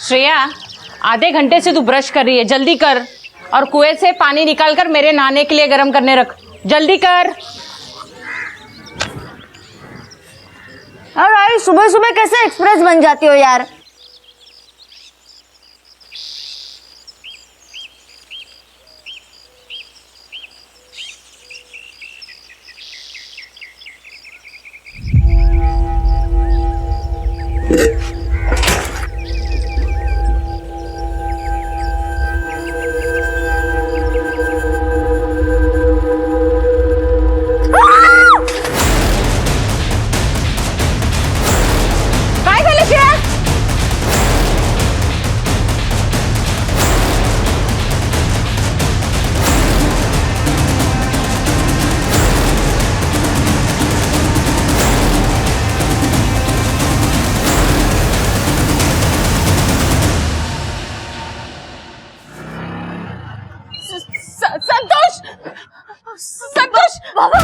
श्रेया, आधे घंटे से तू ब्रश कर रही है, जल्दी कर। और कुएं से पानी निकाल कर मेरे नहाने के लिए गर्म करने रख, जल्दी कर। अरे सुबह सुबह कैसे एक्सप्रेस बन जाती हो यार। संतोष, संतोष बाबा,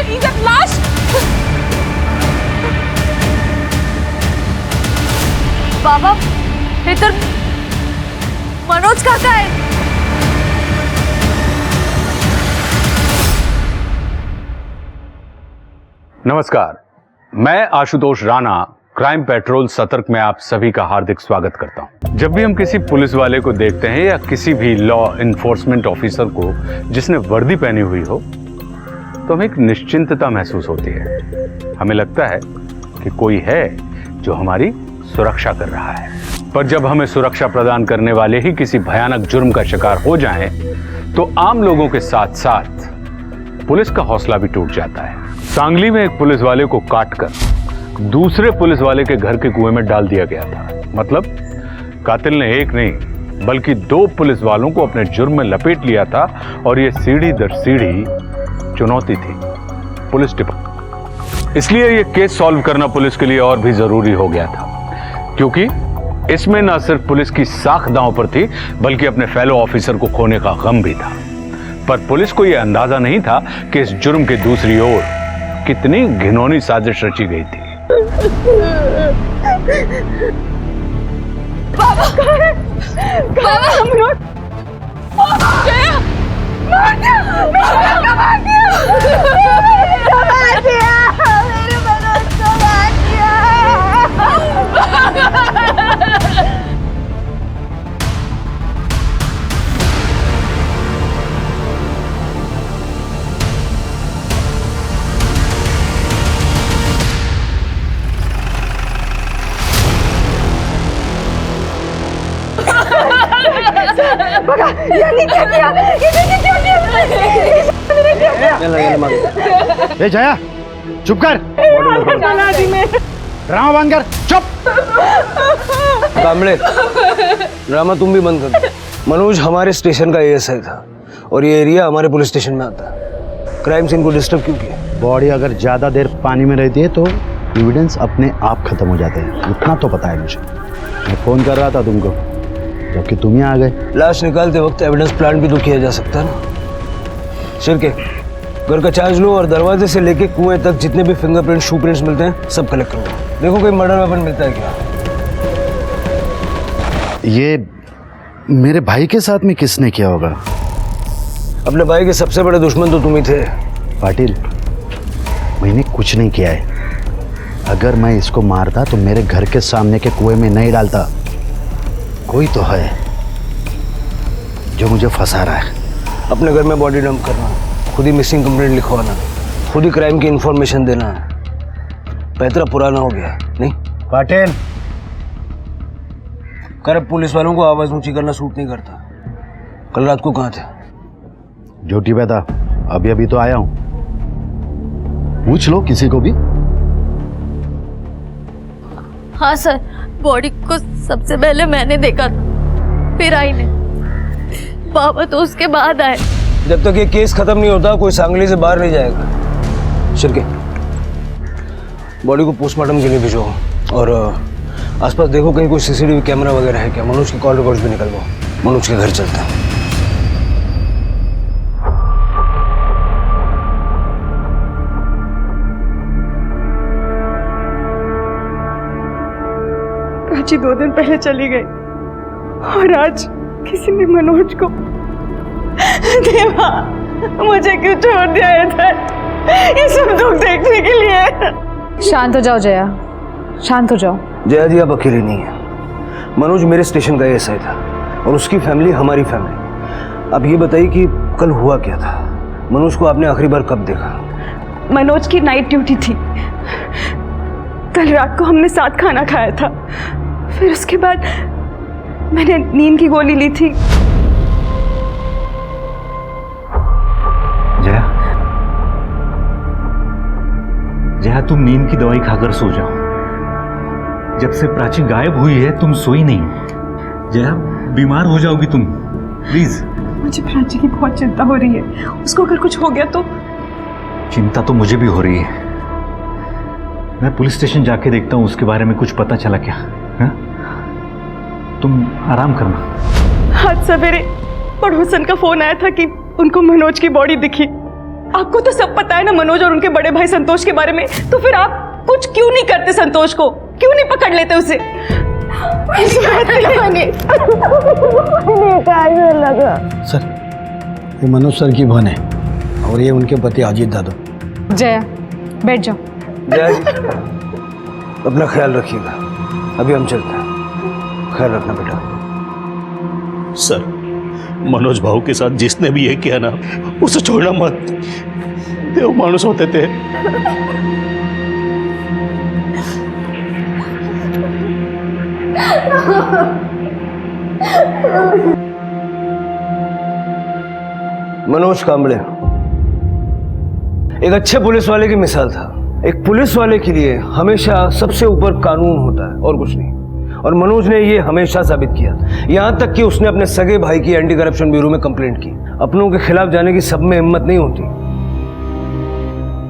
इधर लाश। बाबा इधर मनोज काका है। नमस्कार, मैं आशुतोष राणा क्राइम पेट्रोल सतर्क में आप सभी का हार्दिक स्वागत करता हूं। जब भी हम किसी पुलिस वाले को देखते हैं या किसी भी लॉ इन्फोर्समेंट ऑफिसर को जिसने वर्दी पहनी हुई हो, तो हमें एक निश्चिंतता महसूस होती है। हमें लगता है कि कोई है जो हमारी सुरक्षा कर रहा है। पर जब हमें सुरक्षा प्रदान करने वाले ही किसी भयानक जुर्म का शिकार हो जाएं, तो आम लोगों के साथ साथ पुलिस का हौसला भी टूट जाता है। सांगली में एक पुलिस वाले को काटकर दूसरे पुलिस वाले के घर के कुएं में डाल दिया गया था। मतलब कातिल ने एक नहीं बल्कि 2 पुलिस वालों को अपने जुर्म में लपेट लिया था। और यह सीढ़ी दर सीढ़ी चुनौती थी पुलिस डिपार्टमेंट। इसलिए यह केस सॉल्व करना पुलिस के लिए और भी जरूरी हो गया था, क्योंकि इसमें न सिर्फ पुलिस की साख दांव पर थी बल्कि अपने फेलो ऑफिसर को खोने का गम भी था। पर पुलिस को यह अंदाजा नहीं था कि इस जुर्म के दूसरी ओर कितनी घिनौनी साजिश रची गई थी। बाबा, बाबा हम लोग मेरे मनोज को मार दिया। ए जया, चुप कर। ड्रामा बंद कर, चुप। कामड़े, ड्रामा तुम भी बंद कर दो। मनोज हमारे स्टेशन का एएसआई था और ये एरिया हमारे पुलिस स्टेशन में आता है। क्राइम सीन को डिस्टर्ब क्यों किया? बॉडी अगर ज्यादा देर पानी में रहती है तो एविडेंस अपने आप खत्म हो जाते हैं, इतना तो पता है मुझे। मैं फोन कर रहा था तुमको, जबकि तुम ही आ गए। लाश निकालते वक्त एविडेंस प्लांट भी तो किया जा सकता है ना। शिरके, घर का चार्ज लो और दरवाजे से लेके कुएं तक जितने भी फिंगरप्रिंट, शू प्रिंट्स मिलते हैं सब कलेक्ट कर लो। देखो कोई मर्डर वेपन मिलता है क्या। ये मेरे भाई के साथ में किसने किया होगा? अपने भाई के सबसे बड़े दुश्मन तो तुम ही थे। पाटिल, मैंने कुछ नहीं किया है। अगर मैं इसको मारता तो मेरे घर के सामने के कुएं में नहीं डालता। कोई तो है जो मुझे फंसा रहा है। अपने घर में बॉडी डंप करना, खुद ही मिसिंग कंप्लेंट लिखवाना, खुद ही क्राइम की इंफॉर्मेशन देना, पैतरा पुराना हो गया नहीं? पाटिल, करप्ट पुलिस वालों को आवाज ऊंची करना सूट नहीं करता। कल रात को कहाँ थे? ड्यूटी पे था, अभी अभी तो आया हूं। पूछ लो किसी को भी। हाँ सर, बॉडी को सबसे पहले मैंने देखा था, फिर आई ने। बाबा तो उसके बाद आए। जब तक ये केस खत्म नहीं होता कोई सांगली से बाहर नहीं जाएगा। शिरके, बॉडी को पोस्टमार्टम के लिए भेजो और आसपास देखो कहीं कोई सीसीटीवी कैमरा वगैरह है क्या। मनोज की कॉल रिकॉर्ड्स भी निकलवाओ। मनोज के घर चलते हैं। प्राची 2 दिन पहले चली गई और आज किसी ने मनोज को। देवा, मुझे क्यों छोड़ दिया इधर, ये सब दुख देखने के लिए। शांत हो जाओ जया, शांत हो जाओ। जया जी आप अकेले नहीं हैं। मनोज मेरे स्टेशन का एएसआई था और उसकी फैमिली हमारी फैमिली। आप ये बताइए कि कल हुआ क्या था? मनोज को आपने आखिरी बार कब देखा? मनोज की नाइट ड्यूटी थी। कल रात को हमने साथ खाना खाया था, फिर उसके बाद मैंने नींद की गोली ली थी। जया, जया तुम नींद की दवाई खाकर सो जाओ। जब से प्राची गायब हुई है तुम सोई नहीं। जया बीमार हो जाओगी तुम, प्लीज। मुझे प्राची की बहुत चिंता हो रही है, उसको अगर कुछ हो गया तो। चिंता तो मुझे भी हो रही है। मैं पुलिस स्टेशन जाके देखता हूँ उसके बारे में कुछ पता चला क्या। हा? तुम आराम करना। आज सवेरे पड़ोसन का फोन आया था कि उनको मनोज की बॉडी दिखी। आपको तो सब पता है ना मनोज और उनके बड़े भाई संतोष के बारे में, तो फिर आप कुछ क्यों नहीं करते? संतोष को क्यों नहीं पकड़ लेते उसे? सर, ये मनोज सर की बहन है और ये उनके पति अजीत दादू। जया बैठ जाओ। जया जी अपना ख्याल रखिएगा, अभी हम चलते हैं। ख्याल रखना बेटा। सर, मनोज भाऊ के साथ जिसने भी ये किया ना, उसे छोड़ना मत। देव मानुस होते थे। मनोज कांबळे एक अच्छे पुलिस वाले की मिसाल था। एक पुलिस वाले के लिए हमेशा सबसे ऊपर कानून होता है और कुछ नहीं। और मनोज ने ये हमेशा साबित किया, यहां तक कि उसने अपने सगे भाई की एंटी करप्शन ब्यूरो में कंप्लेंट की। अपनों के खिलाफ जाने की सब में हिम्मत नहीं होती।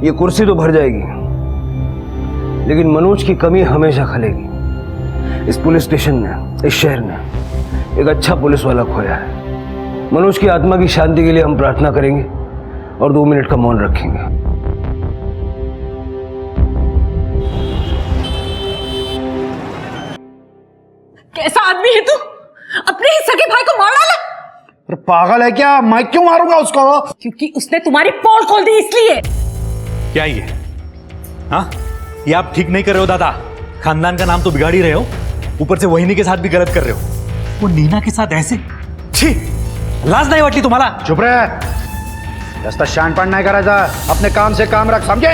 ये कुर्सी तो भर जाएगी, लेकिन मनोज की कमी हमेशा खलेगी। इस पुलिस स्टेशन ने, इस शहर ने एक अच्छा पुलिस वाला खोया है। मनोज की आत्मा की शांति के लिए हम प्रार्थना करेंगे और 2 मिनट का मौन रखेंगे। कैसा आदमी है तू? अपने ही सगे भाई को मार डाला? अरे पागल है क्या? मैं क्यों मारूंगा उसको? क्योंकि उसने तुम्हारी पोल खोल दी इसलिए। क्या ये? हाँ, ये आप ठीक नहीं कर रहे हो दादा। खानदान का नाम तो बिगाड़ ही रहे हो, ऊपर से वहिनी के साथ भी गलत कर रहे हो। वो नीना के साथ ऐसे, छी, लाज नाही वाटली तुम्हाला? चुप रहे, जास्त शहाणपण नाही करायचा। अपने काम से काम रख, समझे?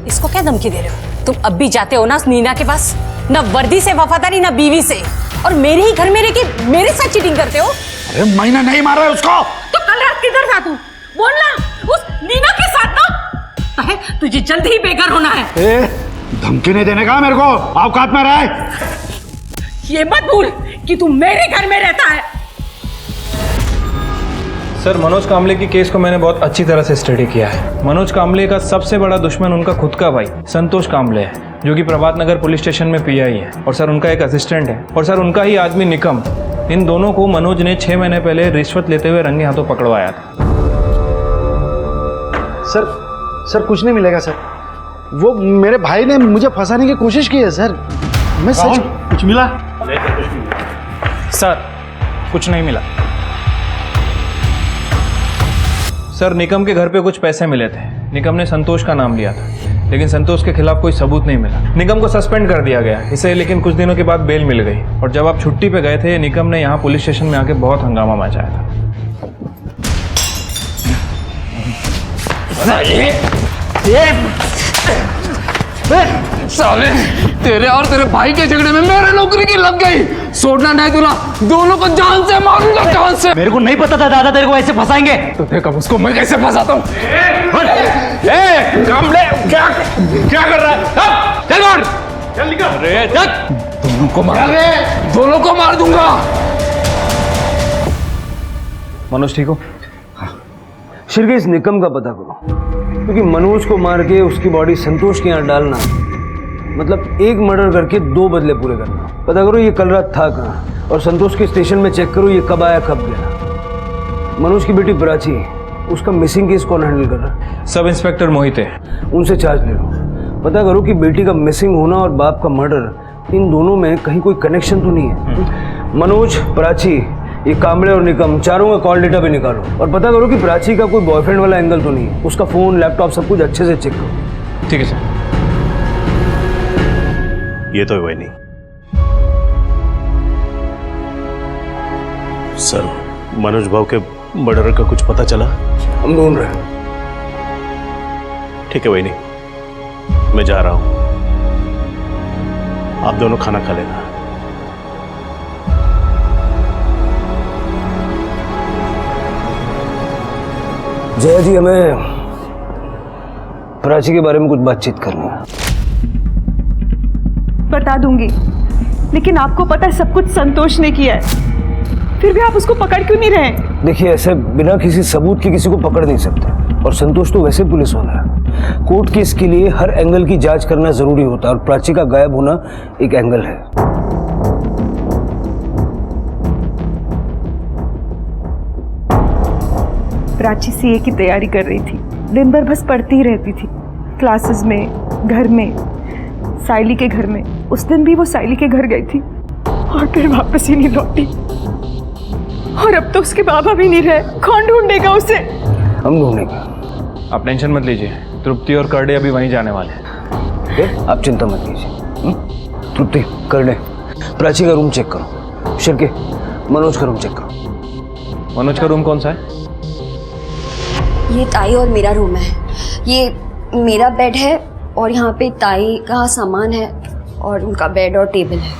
इसको क्या धमकी दे रहे हो? तुम अब भी जाते हो ना नीना के पास? ना वर्दी से वफादारी, ना बीवी से, और मेरे ही घर में रह के मेरे साथ चीटिंग करते हो। अरे मैंने नहीं मारा है उसको। तो कल रात किधर था तू? बोलना। उस नीना के साथ ना। है, तुझे जल्द ही बेघर होना है। धमकी नहीं देने का मेरे को, औकात में रहे। ये मत भूल कि तू मेरे घर में रहता है। सर, मनोज कांबळे की केस को मैंने बहुत अच्छी तरह से स्टडी किया है। मनोज कांबळे का सबसे बड़ा दुश्मन उनका खुद का भाई संतोष कांबळे है, जो कि प्रभात नगर पुलिस स्टेशन में पीआई है, और सर उनका एक असिस्टेंट है, और सर उनका ही आदमी निकम। इन दोनों को मनोज ने 6 महीने पहले रिश्वत लेते हुए रंगे हाथों पकड़वाया था। सर कुछ नहीं मिलेगा सर। वो मेरे भाई ने मुझे फंसाने की कोशिश की है सर। मैं सच। कुछ मिला? सर कुछ नहीं मिला। सर, निकम के घर पे कुछ पैसे मिले थे। निकम ने संतोष का नाम लिया था, लेकिन संतोष के खिलाफ कोई सबूत नहीं मिला। निकम को सस्पेंड कर दिया गया इसे, लेकिन कुछ दिनों के बाद बेल मिल गई। और जब आप छुट्टी पे गए थे, निकम ने यहाँ पुलिस स्टेशन में आके बहुत हंगामा मचाया था। साले, तेरे और तेरे भाई के झगड़े में मेरे नौकरी की लग गई। छोड़ना नहीं तुला, दोनों को जान से मारूंगा, जान से। मेरे को नहीं पता था दादा तेरे को ऐसे फंसाएंगे। तो देख अब उसको मैं कैसे फंसाता हूँ। क्या कर रहा है? चल मार, चल निकल। अरे दोनों को मार दूंगा। मनोज ठीक हो? शिरके इस निकम का पता करो, क्योंकि मनोज को मार के उसकी बॉडी संतोष के यहाँ डालना मतलब एक मर्डर करके 2 बदले पूरे करना। पता करो ये कल रात था कहाँ, और संतोष के स्टेशन में चेक करो ये कब आया कब गया। मनोज की बेटी प्राची, उसका मिसिंग केस कौन हैंडल कर रहा है? सब इंस्पेक्टर मोहित है। उनसे चार्ज ले लो। पता करो कि बेटी का मिसिंग होना और बाप का मर्डर इन दोनों में कहीं कोई कनेक्शन तो नहीं है। मनोज, प्राची, ये कांबले और निकम चारों का कॉल डेटा भी निकालो और पता करो कि प्राची का कोई बॉयफ्रेंड वाला एंगल तो नहीं है। उसका फोन, लैपटॉप सब कुछ अच्छे से चेक करो। ठीक है सर। ये तो वही नहीं सर, मनोज भाव के मर्डर का कुछ पता चला? हम ढूंढ रहे हैं। ठीक है वही नहीं, मैं जा रहा हूं, आप दोनों खाना खा लेना। जया जी, हमें प्राची के बारे में कुछ बातचीत करनी है। बता दूंगी, लेकिन आपको पता है सब कुछ संतोष ने किया है, फिर भी आप उसको पकड़ क्यों नहीं रहे? देखिए, ऐसे बिना किसी सबूत के किसी को पकड़ नहीं सकते, और संतोष तो वैसे पुलिस वाला है। कोर्ट केस के लिए हर एंगल की जांच करना जरूरी होता है, और प्राची का गायब होना एक एंगल है। प्राची सीए की तैयारी कर रही थी, दिन भर बस पढ़ती ही रहती थी, क्लासेस में, घर में, साइली के घर में। उस दिन भी वो साइली के घर गई थी और फिर वापस ही नहीं लौटी, और अब तो उसके बाबा भी नहीं रहे। कौन ढूंढेगा उसे? हम ढूंढेंगे, आप टेंशन मत लीजिए, तृप्ति और करडे अभी वहीं जाने वाले हैं। आप चिंता मत कीजिए। तृप्ति, करडे, प्राची का रूम चेक करो। शिरके, मनोज का रूम चेक करो। मनोज का रूम कौन सा है? ये ताई और मेरा रूम है। ये मेरा बेड है और यहाँ पे ताई का सामान है और उनका बेड और टेबल है।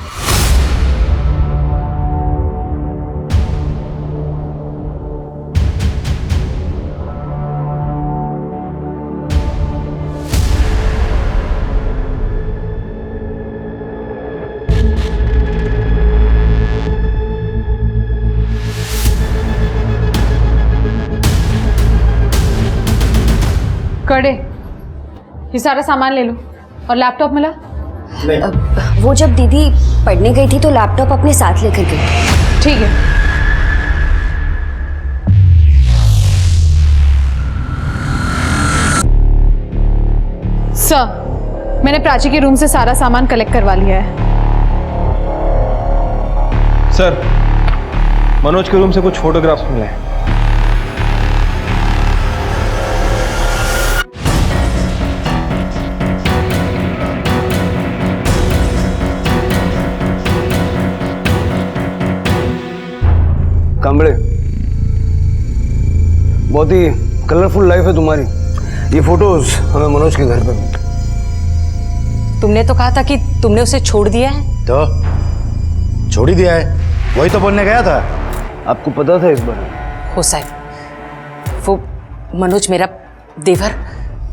कड़े, ये सारा सामान ले लो। और लैपटॉप मिला? वो जब दीदी पढ़ने गई थी तो लैपटॉप अपने साथ लेकर गई। ठीक है। सर, मैंने प्राची के रूम से सारा सामान कलेक्ट करवा लिया है। सर, मनोज के रूम से कुछ फोटोग्राफ्स मिले हैं। कांबड़े, बहुत ही कलरफुल लाइफ है तुम्हारी। ये फोटोज हमें मनोज के घर पे मिली। तुमने तो कहा था कि तुमने उसे छोड़ दिया है। तो छोड़ ही दिया है, वही तो बोलने गया था। आपको पता था इस बारे? हो साहब, वो मनोज मेरा देवर,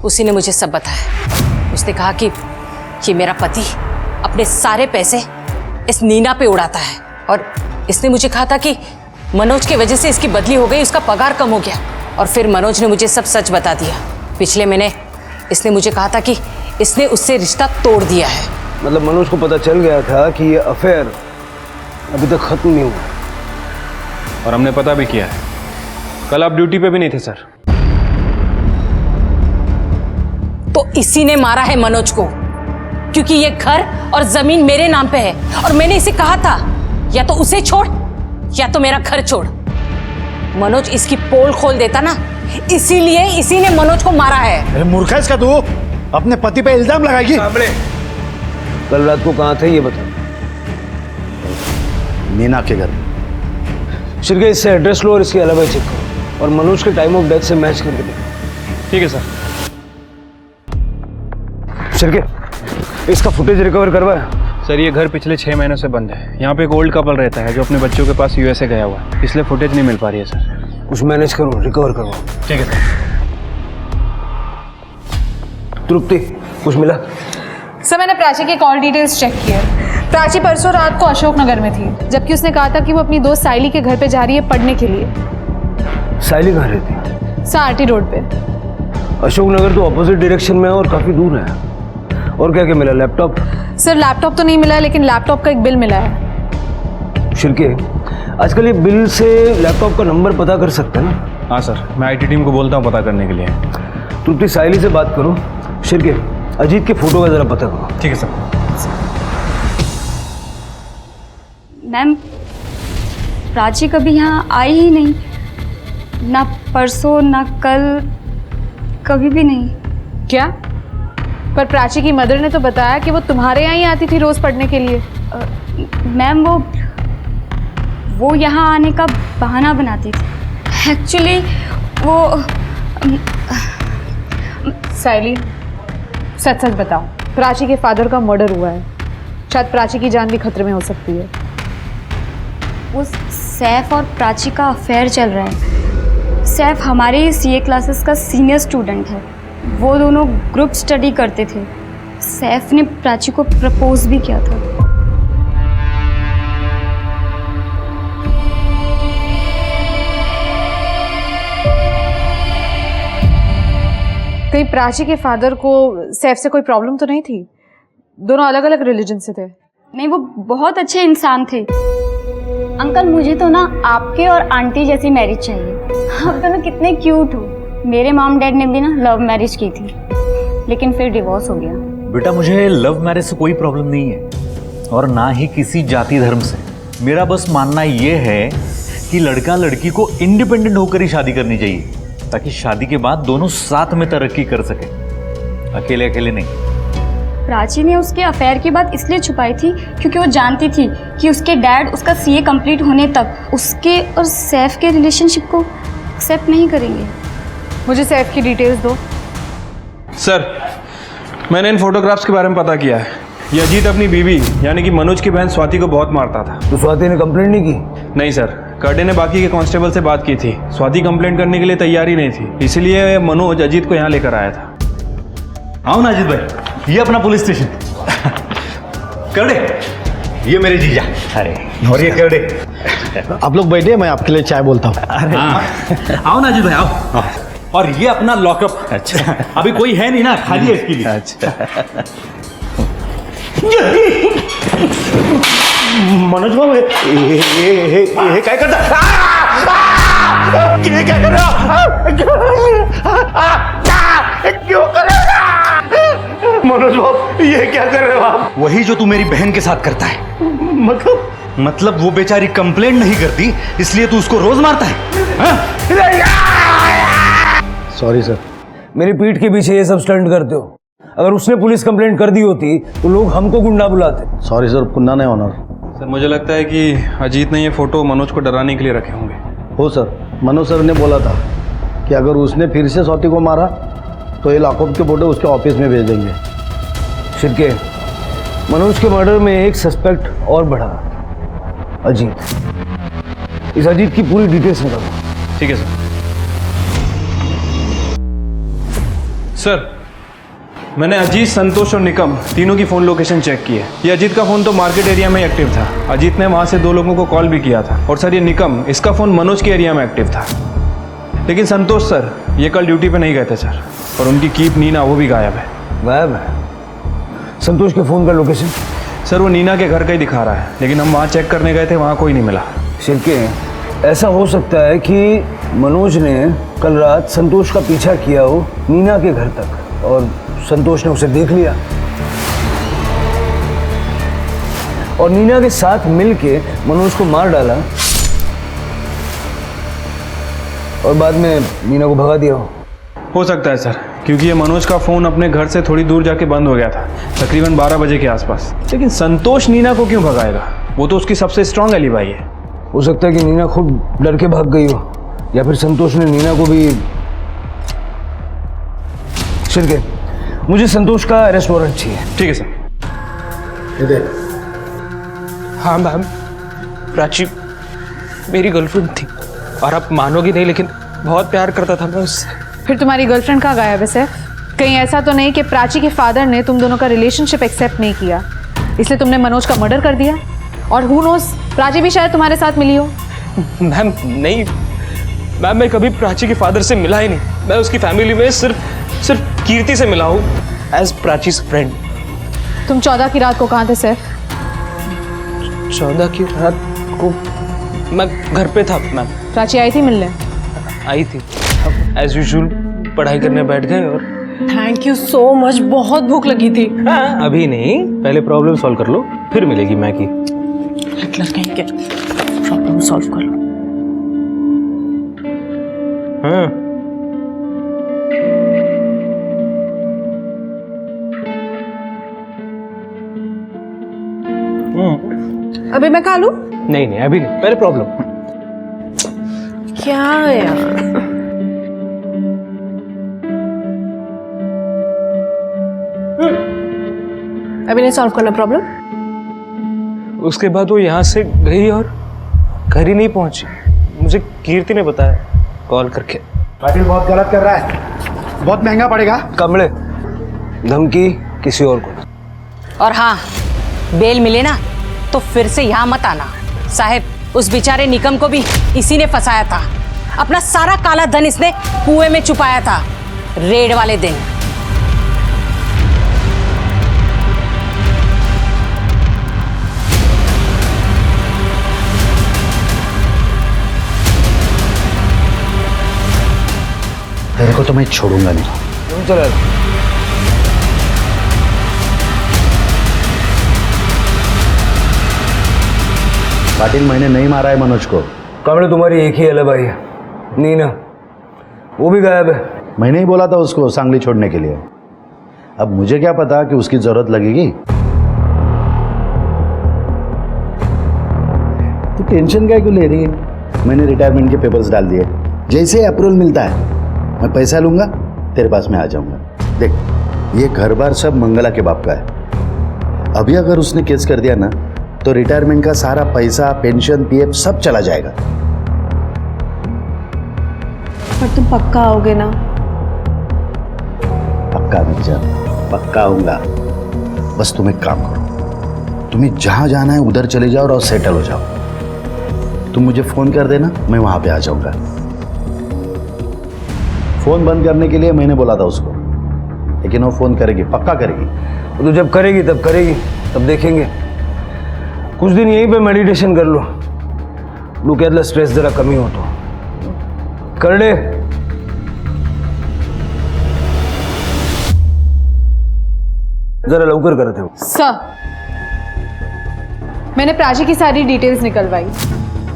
उसी ने मुझे सब बताया। उसने कहा कि ये मेरा पति अपने सारे पैसे इस नीना पे उड़ाता है, और इसने मुझे कहा था कि मनोज की वजह से इसकी बदली हो गई, उसका पगार कम हो गया। और फिर मनोज ने मुझे सब सच बता दिया। पिछले महीने इसने मुझे कहा था कि इसने उससे रिश्ता तोड़ दिया है। मतलब मनोज को पता चल गया था कि ये अफेयर अभी तक खत्म नहीं हुआ, और हमने पता भी किया है। कल आप ड्यूटी पे भी नहीं थे सर। तो इसी ने मारा है मनोज को, क्योंकि ये घर और जमीन मेरे नाम पे है, और मैंने इसे कहा था या तो उसे छोड़ या तो मेरा घर छोड़। मनोज इसकी पोल खोल देता ना, इसीलिए इसी ने मनोज को मारा है। अरे मूर्ख है इसका, तू अपने पति पे इल्जाम लगाएगी। कल रात को कहाँ थे ये बता। नीना के घर में। शिरके, इससे एड्रेस लो और इसकी अलावा चेक करो, और मनोज के टाइम ऑफ डेथ से मैच करके देखो। ठीक है सर। शिरके, इसका फुटेज रिकवर करवाया? सर, ये घर पिछले 6 महीनों से बंद है। यहाँ पे एक ओल्ड कपल रहता है जो अपने बच्चों के पास यूएसए गया हुआ है, इसलिए फुटेज नहीं मिल पा रही है सर। कुछ मैनेज करो, रिकवर करवाओ। ठीक है सर। तृप्ति, कुछ मिला? सर, मैंने प्राची के कॉल डिटेल्स चेक किए। प्राची परसों रात को अशोकनगर में थी, जबकि उसने कहा था कि वो अपनी दोस्त साइली के घर पे जा रही है पढ़ने के लिए। साइली कहाँ रहती है? सर, आरटी रोड पे। अशोकनगर तो ऑपोजिट डायरेक्शन में है और काफी दूर है। और क्या क्या मिला? लैपटॉप? सर, लैपटॉप तो नहीं मिला है, लेकिन लैपटॉप का एक बिल मिला है। शिरके, आजकल ये बिल से लैपटॉप का नंबर पता कर सकते हैं ना? हाँ सर, मैं आईटी टीम को बोलता हूँ पता करने के लिए। तृप्ति, साइली से बात करो। शिरके, अजीत के फोटो का जरा पता करो। ठीक है सर। मैम, प्राची कभी यहाँ आई ही नहीं, ना परसों ना कल, कभी भी नहीं। क्या? पर प्राची की मदर ने तो बताया कि वो तुम्हारे यहाँ ही आती थी रोज पढ़ने के लिए। मैम, वो यहाँ आने का बहाना बनाती थी। एक्चुअली वो साइली, सच सच बताओ, प्राची के फादर का मर्डर हुआ है, शायद प्राची की जान भी खतरे में हो सकती है। वो सैफ और प्राची का अफेयर चल रहा है। सैफ हमारे सीए क्लासेस का सीनियर स्टूडेंट है, वो दोनों ग्रुप स्टडी करते थे। सैफ ने प्राची को प्रपोज भी किया था। कहीं प्राची के फादर को सैफ से कोई प्रॉब्लम तो नहीं थी? दोनों अलग अलग रिलीजन से थे। नहीं, वो बहुत अच्छे इंसान थे। अंकल, मुझे तो ना आपके और आंटी जैसी मैरिज चाहिए। आप दोनों कितने क्यूट हो। मेरे मॉम डैड ने भी ना लव मैरिज की थी, लेकिन फिर डिवोर्स हो गया। बेटा, मुझे लव मैरिज से कोई प्रॉब्लम नहीं है और ना ही किसी जाति धर्म से। मेरा बस मानना ये है कि लड़का लड़की को इंडिपेंडेंट होकर ही शादी करनी चाहिए, ताकि शादी के बाद दोनों साथ में तरक्की कर सके, अकेले अकेले नहीं। प्राची ने उसके अफेयर की बात इसलिए छुपाई थी क्योंकि वो जानती थी कि उसके डैड उसका सीए कंप्लीट होने तक उसके और सैफ के रिलेशनशिप को एक्सेप्ट नहीं करेंगे। मुझे सैफ की डिटेल्स दो। सर, मैंने इन फोटोग्राफ्स के बारे में पता किया है। ये अजीत अपनी बीवी यानी कि मनोज की बहन स्वाति को बहुत मारता था। तो स्वाति ने कंप्लेंट नहीं की? नहीं सर, कर्डे ने बाकी के कांस्टेबल से बात की थी। स्वाति कंप्लेंट करने के लिए तैयार ही नहीं थी, इसलिए मनोज अजीत को यहाँ लेकर आया था। आओ ना अजीत भाई, ये अपना पुलिस स्टेशन। कर्डे, ये मेरे जीजा। अरे, और ये कर्डे। आप लोग बैठिए, मैं आपके लिए चाय बोलता हूँ। अरे आओ ना अजीत भाई, आओ। और ये अपना लॉकअप। अच्छा, अभी कोई है नहीं ना, खाली है इसके लिए। अच्छा। मनोज बाबू, ये क्या करता? ये क्या कर रहा? क्यों कर रहे हो? मनोज बाबू, ये क्या कर रहे हो आप? वही जो तू मेरी बहन के साथ करता है। मतलब वो बेचारी कंप्लेंट नहीं करती, इसलिए तू उसको रोज मारता है? Sorry sir. मेरी पीठ के पीछे ये सब स्टंट करते हो। अगर उसने पुलिस कंप्लेंट कर दी होती तो लोग हमको गुंडा बुलाते। सॉरी सर, कुंडा नहीं ऑनर। सर, मुझे लगता है कि अजीत ने ये फोटो मनोज को डराने के लिए रखे होंगे। हो सर, मनोज सर ने बोला था कि अगर उसने फिर से स्वाति को मारा तो ये लॉकअप के फोटो उसके ऑफिस में भेज देंगे। शिरके, मनोज के मर्डर में एक सस्पेक्ट और बढ़ा, अजीत। इस अजीत की पूरी डिटेल्स निकालो। ठीक है सर। सर, मैंने अजीत, संतोष और निकम तीनों की फ़ोन लोकेशन चेक की है। ये अजीत का फ़ोन तो मार्केट एरिया में एक्टिव था। अजीत ने वहाँ से 2 लोगों को कॉल भी किया था। और सर, ये निकम, इसका फ़ोन मनोज के एरिया में एक्टिव था। लेकिन संतोष सर, ये कल ड्यूटी पे नहीं गए थे सर, और उनकी कीप नीना वो भी गायब है। गायब है? संतोष के फ़ोन का लोकेशन? सर, वो नीना के घर का ही दिखा रहा है, लेकिन हम वहाँ चेक करने गए थे, वहाँ कोई नहीं मिला। शिरके, ऐसा हो सकता है कि मनोज ने कल रात संतोष का पीछा किया हो नीना के घर तक, और संतोष ने उसे देख लिया और नीना के साथ मिलके मनोज को मार डाला और बाद में नीना को भगा दिया हो सकता है सर, क्योंकि ये मनोज का फ़ोन अपने घर से थोड़ी दूर जाके बंद हो गया था, तकरीबन 12 बजे के आसपास। लेकिन संतोष नीना को क्यों भगाएगा? वो तो उसकी सबसे स्ट्रांग एलिबाई है। हो सकता है कि नीना खुद डर के भाग गई हो, या फिर संतोष ने नीना को भी। शिरके, मुझे संतोष का अरेस्ट वारंट चाहिए। ठीक है सर। इधर। हाँ मैम, प्राची मेरी गर्लफ्रेंड थी, और आप मानोगी नहीं लेकिन बहुत प्यार करता था मैं उससे। फिर तुम्हारी गर्लफ्रेंड कहाँ गायब है सैफ? कहीं ऐसा तो नहीं कि प्राची के फादर ने तुम दोनों का रिलेशनशिप एक्सेप्ट नहीं किया, इसलिए तुमने मनोज का मर्डर कर दिया? और हु नोस, प्राची भी शायद तुम्हारे साथ मिली हो। मैम नहीं मैम, मैं कभी प्राची के फादर से मिला ही नहीं। मैं उसकी फैमिली में सिर्फ कीर्ति से मिला हूँ एज प्राचीज फ्रेंड। तुम 14 की रात को कहाँ थे सैफ? 14 की रात को मैं घर पे था मैम। प्राची आई थी मिलने? आई थी, अब एज यूजुअल पढ़ाई करने बैठ गए। और थैंक यू सो मच, बहुत भूख लगी थी। अभी नहीं, पहले प्रॉब्लम सॉल्व कर लो, फिर मिलेगी मैगी। हिटलर कहीं के प्रॉब्लम सॉल्व कर लो। अभी मैं खा लूं? नहीं नहीं अभी नहीं, पहले प्रॉब्लम। क्या यार, अभी नहीं सॉल्व करना प्रॉब्लम। उसके बाद वो यहाँ से गई और घर ही नहीं पहुंची। मुझे कीर्ति ने बताया कॉल करके। पाटिल बहुत गलत कर रहा है, बहुत महंगा पड़ेगा। कमले, धमकी किसी और को। और हाँ, बेल मिले ना तो फिर से यहाँ मत आना। साहब, उस बेचारे निकम को भी इसी ने फंसाया था। अपना सारा काला धन इसने कुएं में छुपाया था रेड वाले दिन। तेरे को तो मैं छोड़ूंगा नहीं। तुम चला पाटिल, मैंने नहीं मारा है मनोज को। कमले, तुम्हारी एक ही अलग भाई है, नीना, वो भी गायब है। मैंने ही बोला था उसको सांगली छोड़ने के लिए। अब मुझे क्या पता कि उसकी जरूरत लगेगी। तो टेंशन क्या क्यों ले रही है? मैंने रिटायरमेंट के पेपर्स डाल दिए। जैसे ही अप्रूवल मिलता है मैं पैसा लूंगा, तेरे पास में आ जाऊंगा। देख, ये घर बार सब मंगला के बाप का है। अभी अगर उसने केस कर दिया ना तो रिटायरमेंट का सारा पैसा, पेंशन, पीएफ सब चला जाएगा। पर तुम पक्का आओगे ना? पक्का मिर्जा, पक्का आऊंगा। बस तुम एक काम करो, तुम्हें जहां जाना है उधर चले जाओ और सेटल हो जाओ। तुम मुझे फोन कर देना, मैं वहां पे आ जाऊंगा। फोन बंद करने के लिए मैंने बोला था उसको, लेकिन वो फोन करेगी, पक्का करेगी। तो जब करेगी तब करेगी, तब देखेंगे। कुछ दिन यहीं पे मेडिटेशन कर लो, डोक्यातला स्ट्रेस जरा कमी होतो। कर ले। जरा लवकर करते हो। सर, मैंने प्राची की सारी डिटेल्स निकलवाई।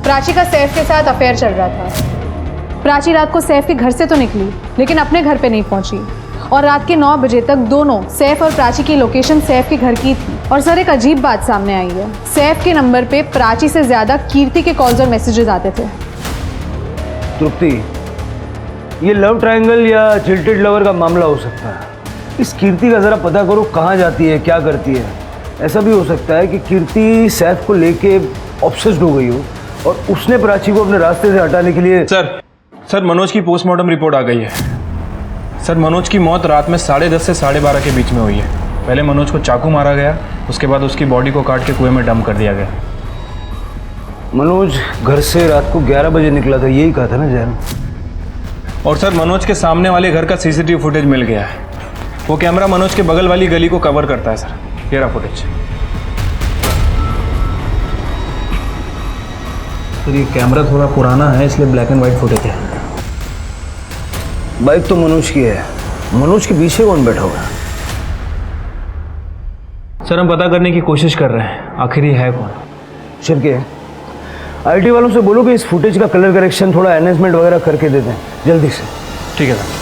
प्राची का सैफ के साथ अफेयर चल रहा था। प्राची रात को सैफ के घर से तो निकली, लेकिन अपने घर पे नहीं पहुंची। और रात के 9 बजे तक दोनों, सैफ और प्राची की लोकेशन सैफ के घर की थी। और सर, एक अजीब बात सामने आई है। सैफ के नंबर पे प्राची से ज्यादा कीर्ति के कॉल्स और मैसेजेस आते थे। तृप्ति, ये लव ट्रायंगल या जिल्टेड लवर का मामला हो सकता है। इस कीर्ति का जरा पता करो, कहाँ जाती है, क्या करती है। ऐसा भी हो सकता है कि कीर्ति सैफ को लेके ऑब्सेस्ड हो गई हो और उसने प्राची को अपने रास्ते से हटाने के लिए। सर, मनोज की पोस्टमार्टम रिपोर्ट आ गई है। सर, मनोज की मौत रात में 10:30 से 12:30 के बीच में हुई है। पहले मनोज को चाकू मारा गया, उसके बाद उसकी बॉडी को काट के कुएं में डंप कर दिया गया। मनोज घर से रात को 11 बजे निकला था, यही कहा था ना जैन? और सर, मनोज के सामने वाले घर का सीसीटीवी फुटेज मिल गया है। वो कैमरा मनोज के बगल वाली गली को कवर करता है सर। ये रहा फुटेज। सर, ये कैमरा थोड़ा पुराना है, इसलिए ब्लैक एंड व्हाइट फुटेज है। बाइक तो मनोज की है, मनोज के पीछे कौन बैठा हुआ है? सर, हम पता करने की कोशिश कर रहे हैं, आखिर ये है कौन। शिवके, आईटी वालों से बोलो कि इस फुटेज का कलर करेक्शन थोड़ा एनहेंसमेंट वगैरह करके दे दें जल्दी से। ठीक है सर।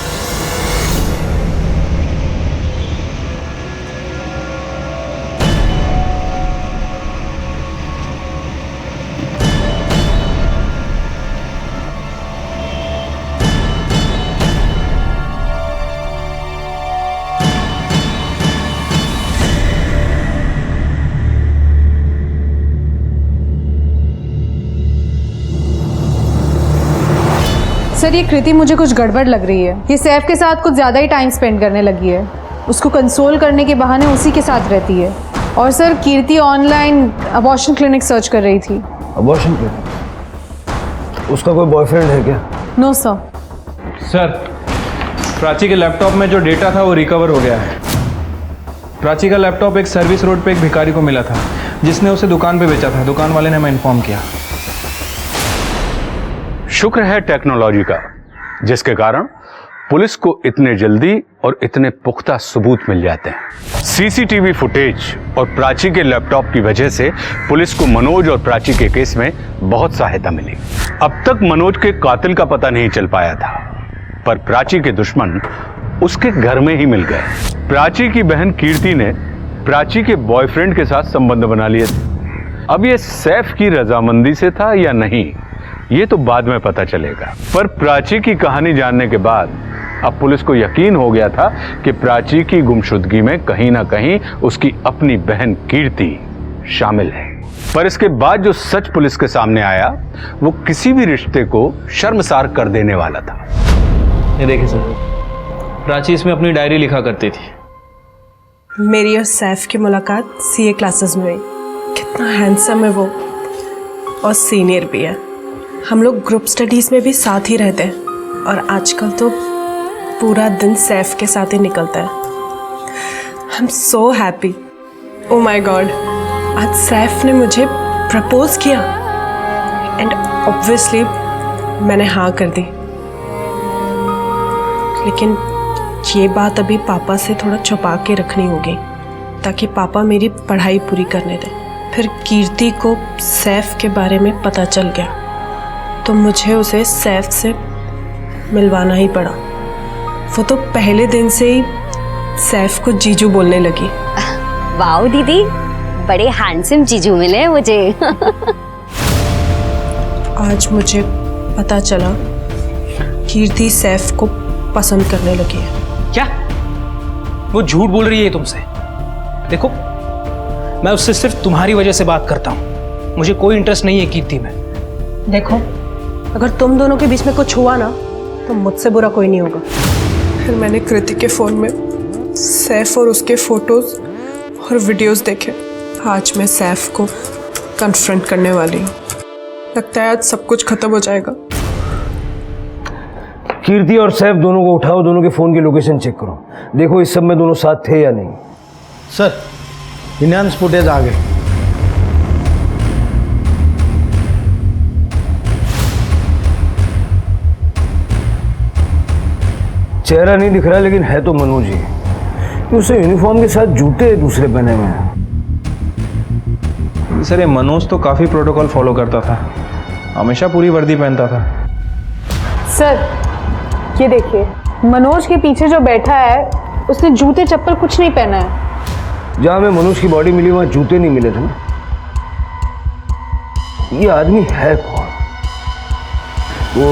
सर, ये कृति मुझे कुछ गड़बड़ लग रही है। ये सैफ के साथ कुछ ज़्यादा ही टाइम स्पेंड करने लगी है। उसको कंसोल करने के बहाने उसी के साथ रहती है। और सर, कीर्ति ऑनलाइन अबॉर्शन क्लिनिक सर्च कर रही थी। Abortion clinic? उसका कोई बॉयफ्रेंड है क्या? No sir. सर, प्राची के लैपटॉप में जो डेटा था वो रिकवर हो गया है। प्राची का लैपटॉप एक सर्विस रोड पे एक भिखारी को मिला था, जिसने उसे दुकान पे बेचा था। दुकान वाले ने हमें इन्फॉर्म किया। शुक्र है टेक्नोलॉजी का, जिसके कारण पुलिस को इतने जल्दी और इतने पुख्ता सबूत मिल जाते हैं। सीसीटीवी फुटेज और प्राची के लैपटॉप की वजह से पुलिस को मनोज और प्राची के केस में बहुत सहायता मिली। अब तक मनोज के कातिल का पता नहीं चल पाया था, पर प्राची के दुश्मन उसके घर में ही मिल गए। प्राची की बहन कीर्ति ने प्राची के बॉयफ्रेंड के साथ संबंध बना लिए थे। अब ये सैफ की रजामंदी से था या नहीं, ये तो बाद में पता चलेगा। पर प्राची की कहानी जानने के बाद अब पुलिस को यकीन हो गया था कि प्राची की गुमशुदगी में कहीं ना कहीं उसकी अपनी बहन कीर्ति शामिल है। पर इसके बाद जो सच पुलिस के सामने आया वो किसी भी रिश्ते को शर्मसार कर देने वाला था। ये देखिए सर, प्राची इसमें अपनी डायरी लिखा करती थी। मेरी और सैफ की मुलाकात सीए क्लासेस में हुई। कितना हैंडसम है वो, और सीनियर भी है। हम लोग ग्रुप स्टडीज़ में भी साथ ही रहते हैं, और आजकल तो पूरा दिन सैफ के साथ ही निकलता है। I am so happy. Oh my God, आज सैफ ने मुझे प्रपोज किया एंड ऑब्वियसली मैंने हाँ कर दी। लेकिन ये बात अभी पापा से थोड़ा छुपा के रखनी होगी ताकि पापा मेरी पढ़ाई पूरी करने दें। फिर कीर्ति को सैफ के बारे में पता चल गया तो मुझे उसे सैफ से मिलवाना ही पड़ा। वो तो पहले दिन से ही सैफ को जीजू बोलने लगी। वाओ दीदी, बड़े हैंडसम जीजू मिले मुझे। आज मुझे पता चला कीर्ति सैफ को पसंद करने लगी है। क्या? वो झूठ बोल रही है तुमसे? देखो, मैं उससे सिर्फ तुम्हारी वजह से बात करता हूँ, मुझे कोई इंटरेस्ट नहीं है कीर्ति में। देखो, अगर तुम दोनों के बीच में कुछ हुआ ना तो मुझसे बुरा कोई नहीं होगा। फिर मैंने कृति के फ़ोन में सैफ और उसके फोटोज और वीडियोस देखे। आज मैं सैफ को कन्फ्रंट करने वाली हूँ। लगता है आज सब कुछ खत्म हो जाएगा। कीर्ति और सैफ दोनों को उठाओ, दोनों के फ़ोन की लोकेशन चेक करो, देखो इस सब में दोनों साथ थे या नहीं। सर, इनहांस फुटेज आ गए। चेहरा नहीं दिख रहा लेकिन है तो मनोज ही। उसे यूनिफॉर्म के साथ जूते दूसरे पहने हुए हैं। सर, ये मनोज तो काफ़ी प्रोटोकॉल फॉलो करता था, हमेशा पूरी वर्दी पहनता था। सर, ये देखिए, मनोज के पीछे जो बैठा है उसने जूते चप्पल कुछ नहीं पहना है। जहां में मनोज की बॉडी मिली वहां जूते नहीं मिले थे ना। ये आदमी है कौन? वो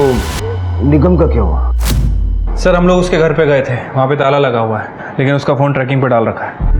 निगम का क्या हुआ? सर, हम लोग उसके घर पे गए थे, वहाँ पे ताला लगा हुआ है, लेकिन उसका फ़ोन ट्रैकिंग पे डाल रखा है।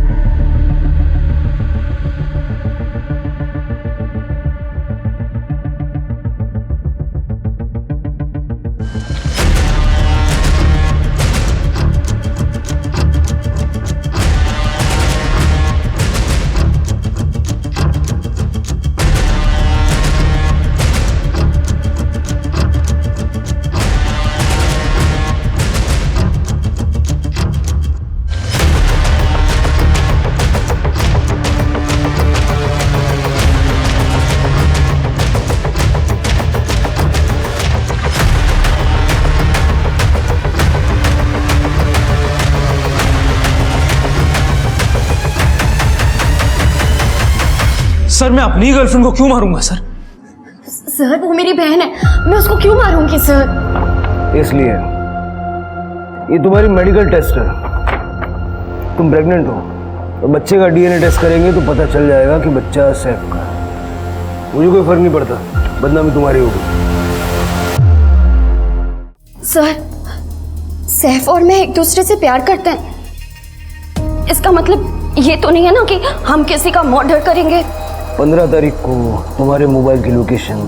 सर, मैं अपनी गर्लफ्रेंड को क्यों मारूंगा सर? सर, वो मेरी बहन है, मैं उसको क्यों मारूंगी सर? इसलिए ये तुम्हारी मेडिकल टेस्ट है, तुम प्रेग्नेंट हो तो बच्चे का डीएनए टेस्ट करेंगे तो पता चल जाएगा कि बच्चा सैफ का है। मुझे कोई फर्क नहीं पड़ता, बदनामी तुम्हारी होगी। सर, सैफ और मैं एक दूसरे से प्यार करते हैं। इसका मतलब ये तो नहीं है ना कि हम किसी का मर्डर करेंगे। 15 तारीख को तुम्हारे मोबाइल की लोकेशन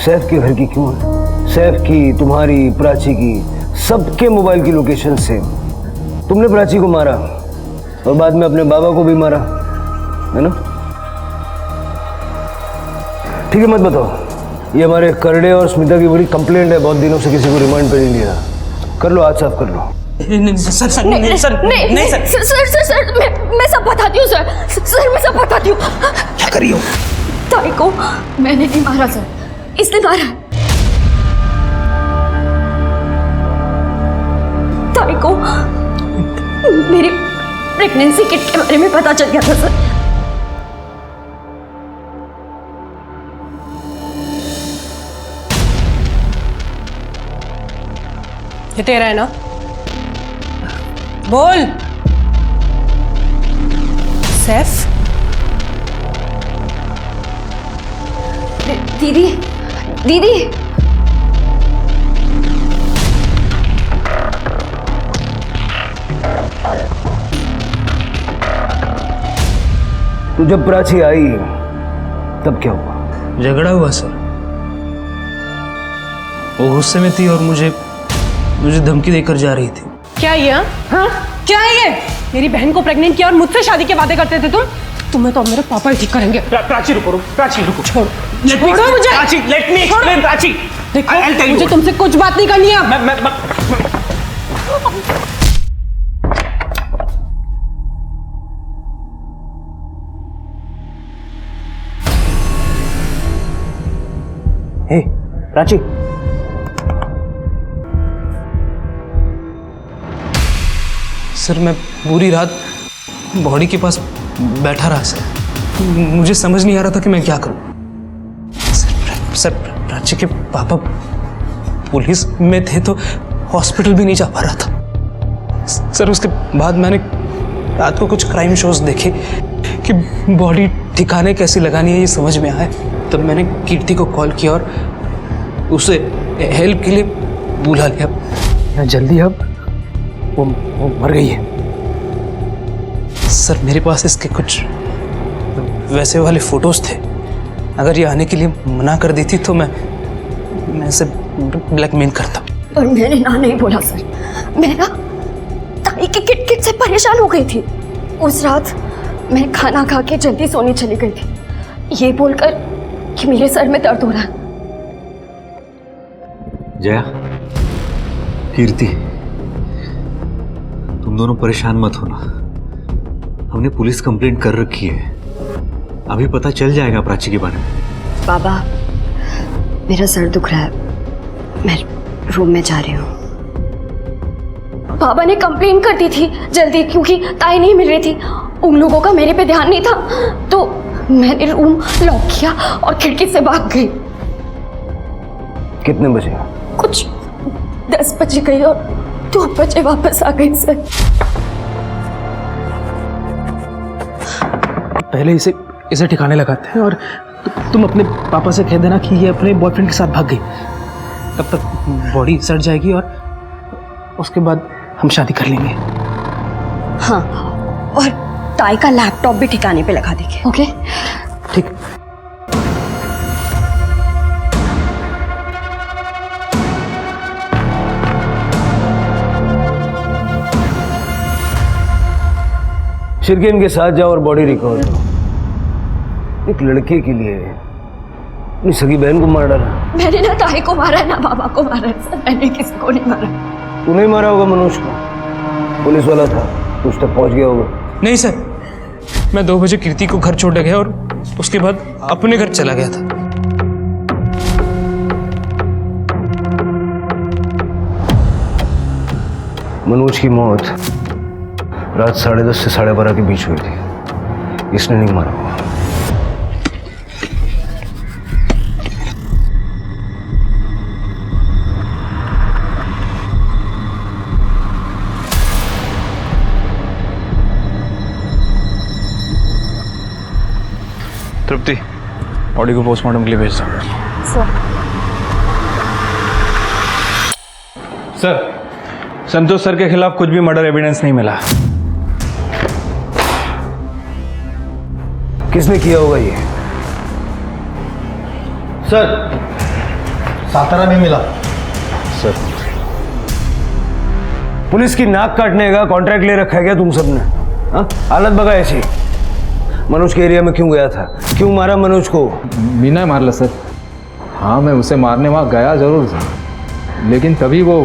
सैफ के घर की क्यों है? सैफ की, तुम्हारी, प्राची की, सबके मोबाइल की लोकेशन सेम। तुमने प्राची को मारा और बाद में अपने बाबा को भी मारा, है ना? ठीक है, मत बताओ। ये हमारे करड़े और स्मिता की बड़ी कंप्लेंट है, बहुत दिनों से किसी को रिमांड पे नहीं लिया। कर लो, आज साफ कर लो। नहीं सर, सर नहीं सर, नहीं सर, सर, मैं सब बताती हूँ सर, मैं सब बताती हूँ। क्या करी हो? ताई को मैंने नहीं मारा सर, इसने मारा। को मेरी प्रेगनेंसी किट के बारे में पता चल गया था सर। ये तेरा है ना? बोल। सैफ? दीदी दीदी तो जब प्राची आई तब क्या हुआ? झगड़ा हुआ सर। वो गुस्से में थी और मुझे धमकी देकर जा रही थी। क्या ये? हाँ क्या है ये? मेरी बहन को प्रेग्नेंट किया और मुझसे शादी के वादे करते थे तुम? तुम्हें तो मेरे पापा ही ठीक करेंगे। प्राची रुको, प्राची रुको। छोड़ो मुझे। Prachi, let me explain. Prachi, देखो मुझे तुमसे कुछ बात नहीं करनी है। हे प्राची, सर मैं पूरी रात बॉडी के पास बैठा रहा सर। मुझे समझ नहीं आ रहा था कि मैं क्या करूं। सर प्राची के पापा पुलिस में थे तो हॉस्पिटल भी नहीं जा पा रहा था सर। उसके बाद मैंने रात को कुछ क्राइम शोज देखे कि बॉडी ठिकाने कैसी लगानी है ये समझ में आया। तब मैंने कीर्ति को कॉल किया और उसे हेल्प के लिए बुला लिया। जल्दी अब वो मर गई है। सर मेरे पास इसके कुछ वैसे वाले फोटोज थे। अगर ये आने के लिए मना कर देती तो मैं इसे ब्लैकमेल करता। और मैंने ना नहीं बोला सर। मैं ना ताई की किट से परेशान हो गई थी। उस रात मैं खाना खा के जल्दी सोने चली गई थी ये बोलकर कि मेरे सर में दर्द हो रहा है। जया, कीर्ति, तुम दोनों परेशान मत होना। हमने पुलिस कंप्लेंट कर रखी है। अभी पता चल जाएगा प्राची के बारे में। बाबा मेरा सर दुख रहा है, मैं रूम में जा रही हूँ। बाबा ने कंप्लेन कर दी थी जल्दी क्योंकि ताई नहीं मिल रही थी। उन लोगों का मेरे पे ध्यान नहीं था तो मैंने रूम लॉक किया और खिड़की से भाग गई। कितने बजे? कुछ 10 बजे गई और 2 बजे वापस आ गई सर। पहले इसे ठिकाने लगाते हैं और तुम अपने पापा से कह देना कि ये अपने बॉयफ्रेंड के साथ भाग गई। तब तक बॉडी सड़ जाएगी और उसके बाद हम शादी कर लेंगे। हाँ, और ताई का लैपटॉप भी ठिकाने पे लगा देंगे। ओके ठीक। शिरकेन के साथ जाओ और बॉडी रिकवर करो। एक लड़के के लिए अपनी सगी बहन को मार डाला। मैंने ना ताई को मारा है ना बाबा को मारा है सर। मैंने किसी को नहीं मारा। तू नहीं मारा होगा मनोज को, पुलिस वाला था, तू उस तक पहुंच गया होगा। नहीं सर, मैं 2 बजे कीर्ति को घर छोड़ गया और उसके बाद अपने घर चला गया था। मनोज की मौत रात 10:30 से 12:30 के बीच हुई थी। इसने नहीं मारा होगा। तृप्ति, बॉडी को पोस्टमार्टम के लिए भेज दो। सर, संतोष सर के खिलाफ कुछ भी मर्डर एविडेंस नहीं मिला। किसने किया होगा ये? सर, सातारा में मिला। सर, पुलिस की नाक काटने का कॉन्ट्रैक्ट ले रखा है क्या तुम सबने? हाँ, हालत बगा ऐसी। मनोज के एरिया में क्यों गया था? क्यों मारा मनोज को? मीना मार ला सर। हाँ, मैं उसे मारने वहाँ गया जरूर था, लेकिन तभी वो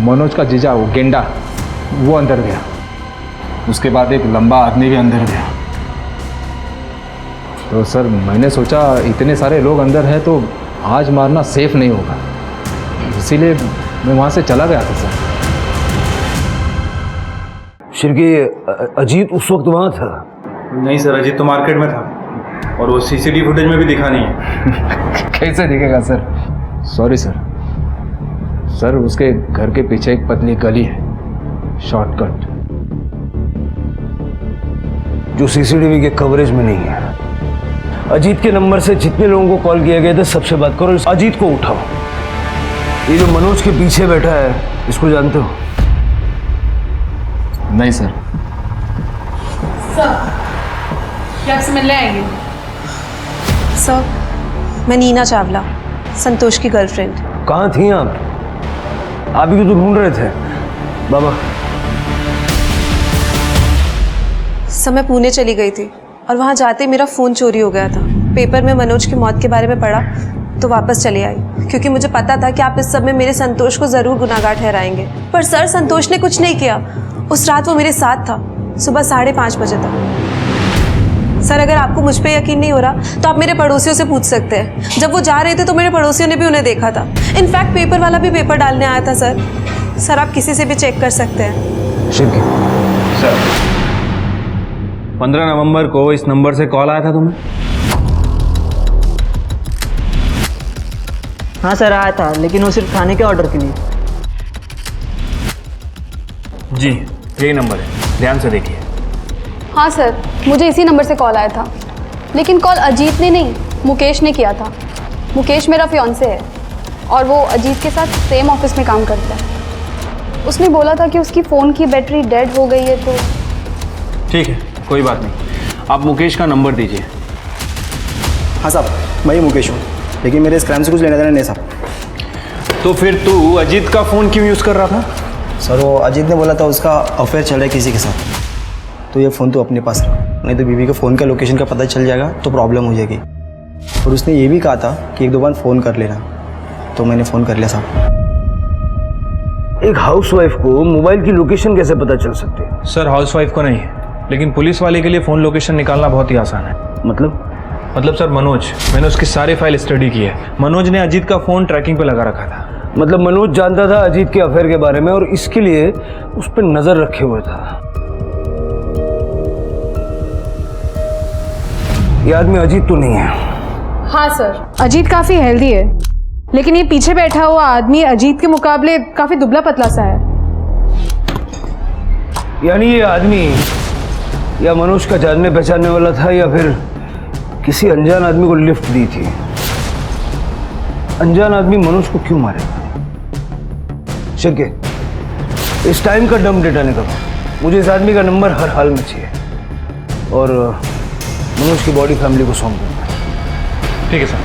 मनोज का जीजा, वो गेंडा, वो अंदर गया। उसके बाद एक लंबा आदमी भी अंदर गया। तो सर मैंने सोचा इतने सारे लोग अंदर हैं तो आज मारना सेफ नहीं होगा, इसीलिए मैं वहाँ से चला गया था सर। शिरके, अजीत उस वक्त वहाँ था? नहीं सर, अजीत तो मार्केट में था और वो सीसीटीवी फुटेज में भी दिखा नहीं है। कैसे दिखेगा सर? Sorry sir. सर उसके घर के पीछे एक पतली गली है, शॉर्टकट, जो सीसीटीवी के कवरेज में नहीं है। अजीत के नंबर से जितने लोगों को कॉल किया गया था सबसे बात करो, अजीत को उठाओ। ये जो मनोज के पीछे बैठा है, इसको जानते हो? नहीं सर। सर क्या आपसे मिलने आएंगे? सर मैं नीना चावला, संतोष की गर्लफ्रेंड। कहाँ थी आप? आप ही तो ढूंढ रहे थे। बाबा, सर मैं पुणे चली गई थी और वहाँ जाते मेरा फ़ोन चोरी हो गया था। पेपर में मनोज की मौत के बारे में पढ़ा तो वापस चली आई, क्योंकि मुझे पता था कि आप इस सब में मेरे संतोष को ज़रूर गुनाहगार ठहराएंगे। पर सर संतोष ने कुछ नहीं किया। उस रात वो मेरे साथ था, सुबह 5:30 बजे तक। सर अगर आपको मुझ पर यकीन नहीं हो रहा तो आप मेरे पड़ोसियों से पूछ सकते हैं। जब वो जा रहे थे तो मेरे पड़ोसियों ने भी उन्हें देखा था। इनफैक्ट पेपर वाला भी पेपर डालने आया था सर। सर आप किसी से भी चेक कर सकते हैं। सर 15 नवंबर को इस नंबर से कॉल आया था तुम्हें? हाँ सर आया था, लेकिन वो सिर्फ खाने के ऑर्डर के लिए। जी यही नंबर है, ध्यान से देखिए। हाँ सर, मुझे इसी नंबर से कॉल आया था, लेकिन कॉल अजीत ने नहीं मुकेश ने किया था। मुकेश मेरा फियांसे है और वो अजीत के साथ सेम ऑफिस में काम करता है। उसने बोला था कि उसकी फ़ोन की बैटरी डेड हो गई है। तो ठीक है, कोई बात नहीं, आप मुकेश का नंबर दीजिए। हाँ साहब, मैं ही मुकेश हूँ, लेकिन मेरे इस क्राइम से कुछ लेना देना नहीं साहब। तो फिर तू अजीत का फ़ोन क्यों यूज़ कर रहा था? सर वो अजीत ने बोला था उसका अफेयर चल रहा है किसी के साथ, तो ये फ़ोन तो अपने पास रख, नहीं तो बीवी के फ़ोन का लोकेशन का पता चल जाएगा तो प्रॉब्लम हो जाएगी। और उसने ये भी कहा था कि 1-2 बार फ़ोन कर लेना, तो मैंने फ़ोन कर लिया साहब। एक हाउसवाइफ को मोबाइल की लोकेशन कैसे पता चल सकती है? सर हाउसवाइफ को नहीं, लेकिन पुलिस वाले के लिए फ़ोन लोकेशन निकालना बहुत ही आसान है। मतलब सर मनोज, मैंने उसकी सारी फाइल स्टडी की है। मनोज ने अजीत का फ़ोन ट्रैकिंग पे लगा रखा था। मतलब मनोज जानता था अजीत के अफेयर के बारे में और इसके लिए उस पर नजर रखे हुए था। ये आदमी अजीत तो नहीं है? हाँ सर, अजीत काफ़ी हेल्दी है, लेकिन ये पीछे बैठा हुआ आदमी अजीत के मुकाबले काफ़ी दुबला पतला सा है। यानी ये आदमी या मनोज का जानने पहचानने वाला था या फिर किसी अनजान आदमी को लिफ्ट दी थी। अनजान आदमी मनोज को क्यों मारेगा? शिरके, इस टाइम का डम डेटा निकालो। मुझे इस आदमी का नंबर हर हाल में चाहिए और मनोज की बॉडी फैमिली को सौंप दूंगा। ठीक है सर।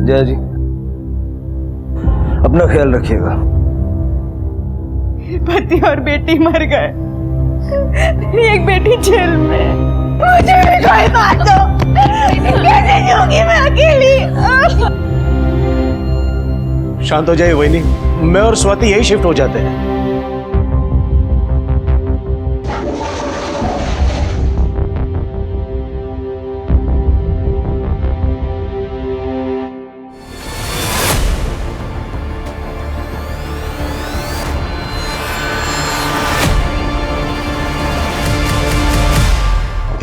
जया जी, अपना ख्याल रखिएगा। पति और बेटी मर गए, मेरी एक बेटी जेल में। मुझे भी कोई बात दो, कैसे जीऊंगी मैं अकेली? शांत हो जाइए वहीनी, मैं और स्वाति यही शिफ्ट हो जाते हैं।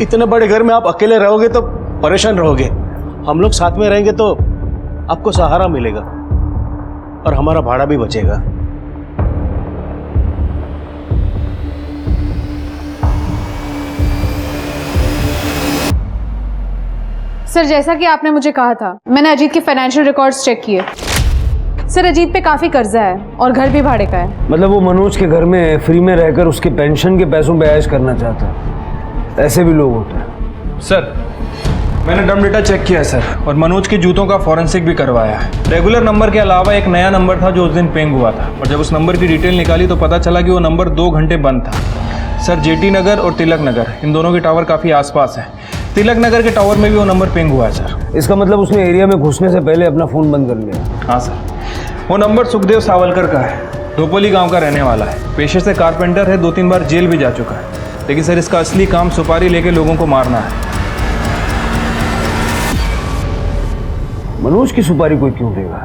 इतने बड़े घर में आप अकेले रहोगे तो परेशान रहोगे। हम लोग साथ में रहेंगे तो आपको सहारा मिलेगा और हमारा भाड़ा भी बचेगा। सर जैसा कि आपने मुझे कहा था, मैंने अजीत के फाइनेंशियल रिकॉर्ड्स चेक किए। सर अजीत पे काफ़ी कर्जा है और घर भी भाड़े का है। मतलब वो मनोज के घर में फ्री में रहकर उसके पेंशन के पैसों पे ऐश करना चाहता है। ऐसे भी लोग होते हैं। सर मैंने डम डेटा चेक किया सर, और मनोज के जूतों का फॉरेंसिक भी करवाया है। रेगुलर नंबर के अलावा एक नया नंबर था जो उस दिन पेंग हुआ था, और जब उस नंबर की डिटेल निकाली तो पता चला कि वो नंबर 2 घंटे बंद था। सर जेटी नगर और तिलक नगर, इन दोनों के टावर काफ़ी आसपास हैं। तिलक नगर के टावर में भी वो नंबर पेंग हुआ है सर। इसका मतलब उसने एरिया में घुसने से पहले अपना फ़ोन बंद कर लिया? हाँ सर, वो नंबर सुखदेव सावलकर का है, ढोपोली गाँव का रहने वाला है। पेशे से कारपेंटर है, 2-3 बार जेल भी जा चुका है। लेकिन सर इसका असली काम सुपारी लेके लोगों को मारना है। मनोज की सुपारी कोई क्यों देगा?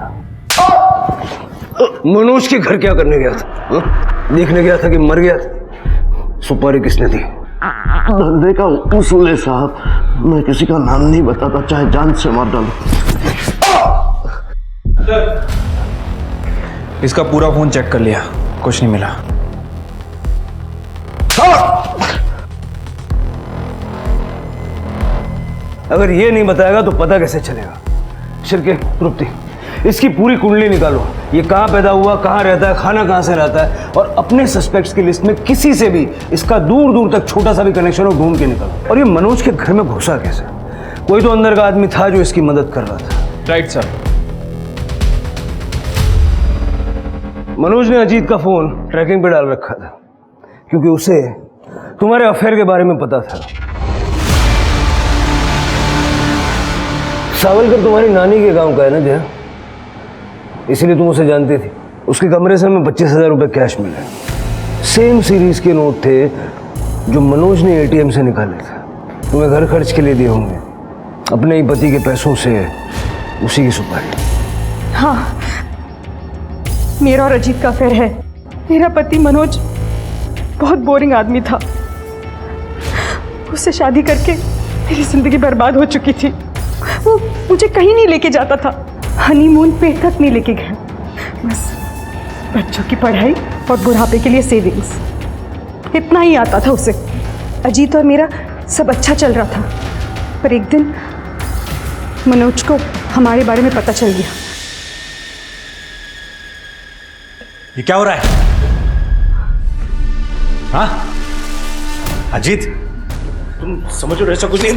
मनोज के घर क्या करने गया था? देखने गया था कि मर गया था? सुपारी किसने दी? धंधे का उसूल है साहब, मैं किसी का नाम नहीं बताता, चाहे जान से मार डालो। इसका पूरा फोन चेक कर लिया, कुछ नहीं मिला। अगर ये नहीं बताएगा तो पता कैसे चलेगा? शिरके, तृप्ति, इसकी पूरी कुंडली निकालो। ये कहाँ पैदा हुआ, कहाँ रहता है, खाना कहाँ से रहता है, और अपने सस्पेक्ट्स की लिस्ट में किसी से भी इसका दूर दूर तक छोटा सा भी कनेक्शन हो ढूंढ के निकालो। और ये मनोज के घर में घुसा कैसे? कोई तो अंदर का आदमी था जो इसकी मदद कर रहा था। Right sir. मनोज ने अजीत का फोन ट्रैकिंग पे डाल रखा था क्योंकि उसे तुम्हारे अफेयर के बारे में पता था। सावलकर तुम्हारी नानी के गांव का है ना जया, इसीलिए तुम उसे जानती थी। उसके कमरे से हमें 25,000 रुपये कैश मिले, सेम सीरीज के नोट थे जो मनोज ने एटीएम से निकाले थे। तुम्हें घर खर्च के लिए दिए होंगे, अपने ही पति के पैसों से उसी की सुपारी। हाँ, मेरा और अजीत का अफेयर है। मेरा पति मनोज बहुत बोरिंग आदमी था। उससे शादी करके मेरी जिंदगी बर्बाद हो चुकी थी। वो मुझे कहीं नहीं लेके जाता था, हनीमून पे तक नहीं लेके गया। बस बच्चों की पढ़ाई और बुढ़ापे के लिए सेविंग्स, इतना ही आता था उसे। अजीत और मेरा सब अच्छा चल रहा था, पर एक दिन मनोज को हमारे बारे में पता चल गया। ये क्या हो रहा है? हाँ अजीत, तुम समझो ऐसा कुछ नहीं।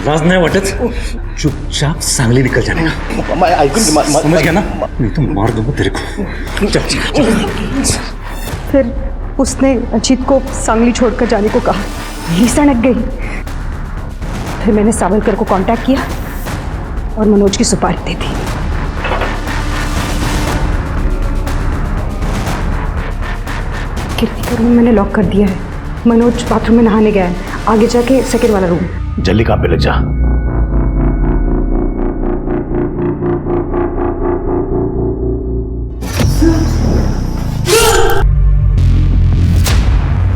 लाज नाही वाटत? चुपचाप सांगली निकल जाने का। मैं समझ गया ना? नहीं तो मार दूंगा तेरे को। चल। फिर उसने अजीत को सांगली छोड़कर जाने को कहा। यही सनक गई। फिर मैंने सावलकर को कांटेक्ट किया और मनोज की सुपारी दे दी। कीर्ति का रूम मैंने लॉक कर दिया है। मनोज बाथरूम में नहाने गया है, आगे जाके सेकंड वाला रूम। जल्दी काम पे लग जा।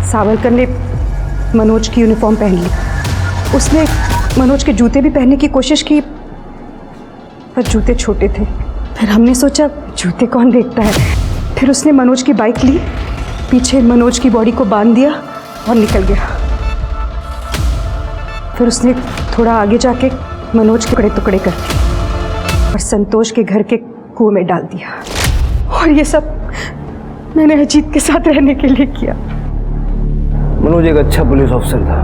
सावलकर ने मनोज की यूनिफॉर्म पहन ली। उसने मनोज के जूते भी पहनने की कोशिश की, पर जूते छोटे थे। फिर हमने सोचा जूते कौन देखता है। फिर उसने मनोज की बाइक ली, पीछे मनोज की बॉडी को बांध दिया और निकल गया। फिर उसने थोड़ा आगे जाके मनोज के टुकड़े कर दिए और संतोष के घर के कुएं में डाल दिया। और ये सब मैंने अजीत के साथ रहने के लिए किया। मनोज एक अच्छा पुलिस ऑफिसर था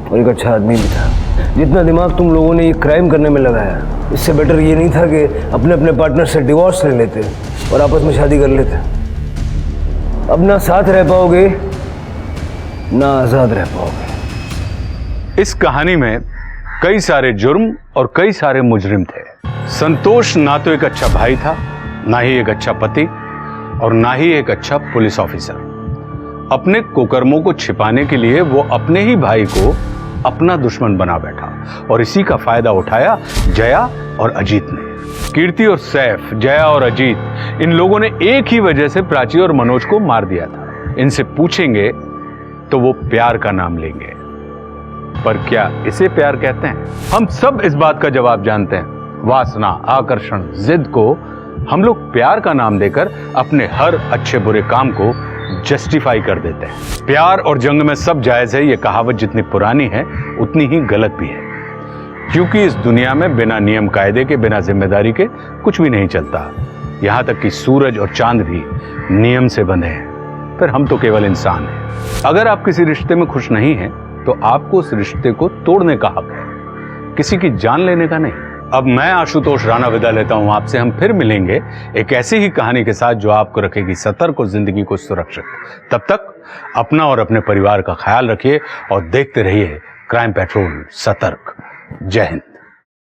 और एक अच्छा आदमी भी था। जितना दिमाग तुम लोगों ने ये क्राइम करने में लगाया, इससे बेटर ये नहीं था कि अपने अपने पार्टनर से डिवोर्स ले लेते और आपस में शादी कर लेते। अब ना साथ रह पाओगे ना आजाद रह पाओगे। इस कहानी में कई सारे जुर्म और कई सारे मुजरिम थे। संतोष ना तो एक अच्छा भाई था, ना ही एक अच्छा पति, और ना ही एक अच्छा पुलिस ऑफिसर। अपने कुकर्मों को छिपाने के लिए वो अपने ही भाई को अपना दुश्मन बना बैठा, और इसी का फायदा उठाया जया और अजीत ने। कीर्ति और सैफ, जया और अजीत, इन लोगों ने एक ही वजह से प्राची और मनोज को मार दिया था। इनसे पूछेंगे तो वो प्यार का नाम लेंगे, पर क्या इसे प्यार कहते हैं? हम सब इस बात का जवाब जानते हैं। वासना, आकर्षण, जिद को हम लोग प्यार का नाम देकर अपने हर अच्छे बुरे काम को जस्टिफाई कर देते हैं। प्यार और जंग में सब जायज है, ये कहावत जितनी पुरानी है उतनी ही गलत भी है, क्योंकि इस दुनिया में बिना नियम कायदे के, बिना जिम्मेदारी के कुछ भी नहीं चलता। यहां तक कि सूरज और चांद भी नियम से बंधे हैं। फिर हम तो केवल इंसान हैं। अगर आप किसी रिश्ते में खुश नहीं हैं तो आपको उस रिश्ते को तोड़ने का हक है, किसी की जान लेने का नहीं। अब मैं आशुतोष राणा विदा लेता हूं आपसे। हम फिर मिलेंगे एक ऐसी ही कहानी के साथ जो आपको रखेगी सतर्क और जिंदगी को सुरक्षित। तब तक अपना और अपने परिवार का ख्याल रखिए और देखते रहिए क्राइम पेट्रोल सतर्क। जय हिंद।